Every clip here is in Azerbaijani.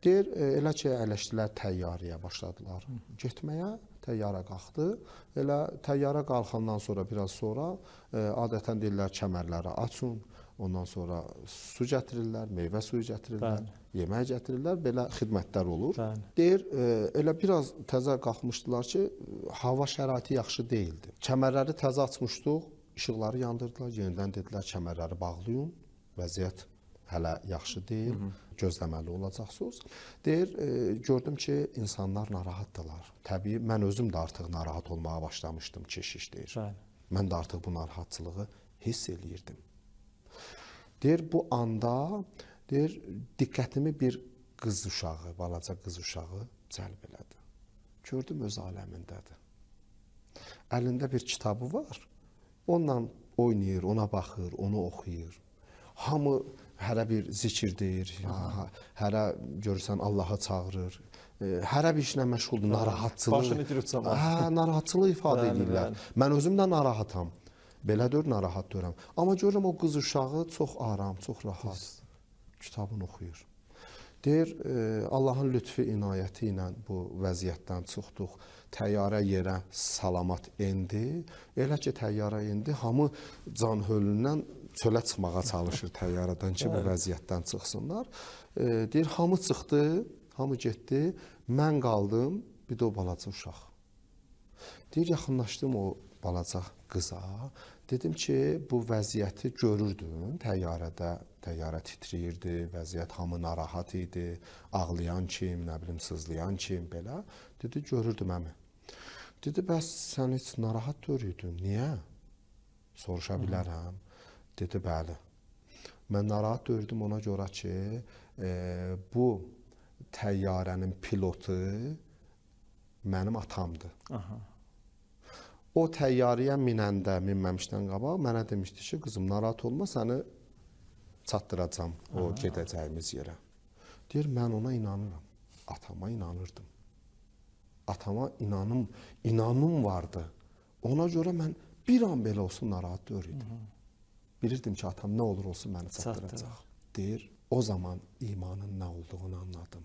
Deyir, elə ki, əyləşdilər təyyarəyə, başladılar getməyə, təyyarə qalxdı. Elə təyyarə qalxandan sonra, biraz sonra, adətən deyirlər, kəmərləri açın, ondan sonra su gətirirlər, meyvə suyu gətirirlər, yemək gətirirlər, belə xidmətlər olur. Deyir, elə biraz təzə qalxmışdılar ki, hava şəraiti yaxşı deyildi. Kəmərləri təzə açmışdıq, işıqları yandırdılar, yenidən dedilər, kəmərləri bağlayın, vəziyyət hələ yaxşı deyil, gözləməli olacaqsınız. Deyir, gördüm ki, insanlar narahatdırlar. Təbii, mən özüm də artıq narahat olmağa başlamışdım, keşiş deyir. Mən də artıq bu narahatçılığı hiss eləyirdim. Deyir, bu anda, deyir, diqqətimi bir qız uşağı, balaca qız uşağı cəlb elədi. Gördüm, öz aləmindədir. Əlində bir kitabı var, onunla oynayır, ona baxır, onu oxuyur. Hamı hərə bir zikir deyir, hərə görürsən Allaha çağırır, hərə bir işlə məşğuldur, narahatçılıq. Başını itirib cəmaət. Narahatçılıq ifadə edirlər. Mən özüm də narahatam, belə deyir, narahat deyirəm. Amma görürəm o qız uşağı çox aram, çox rahat kitabını oxuyur. Deyir, Allahın lütfi inayəti ilə bu vəziyyətdən çıxdıq, təyyarə yerə salamat endi. Elə ki, təyyarə endi, hamı can hölündən çölə çıxmağa çalışır təyyarədən ki, bu vəziyyətdən çıxsınlar. Deyir, hamı çıxdı, hamı getdi, mən qaldım, bir də o balaca uşaq. Deyir, yaxınlaşdım o balaca qıza, dedim ki, bu vəziyyəti görürdün təyyarədə, təyyarə titriyirdi, vəziyyət hamı narahat idi, ağlayan kim, nə bilim, sızlayan kim, belə. Dedi, görürdüm əmi. Dedi, bəs sən heç narahat görürdün, niyə? Soruşa bilərəm. Dedi, bəli. Mən narahat gördüm ona görə ki, bu təyyarənin pilotu mənim atamdır. O təyyarəyə minəndə, minməmişdən qabaq mənə demişdi ki, qızım, narahat olma, səni çatdıracam o gedəcəyimiz yerə. Deyir, mən ona inanıram. Atama inanırdım. Atama inanım vardı. Ona görə mən bir an belə olsun narahat görürdüm. Bilirdim ki, atam nə olur olsun məni çatdıracaq. Deyir, o zaman imanın nə olduğunu anladım.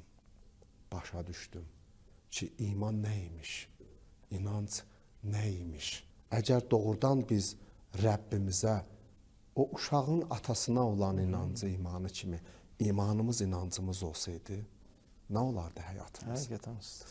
Başa düşdüm ki, iman nəymiş, inanc nəymiş. Əgər doğrudan biz Rəbbimizə, o uşağın atasına olan inancı, imanı kimi imanımız, inancımız olsaydı, nə olardı həyatımız? Həqiqətən.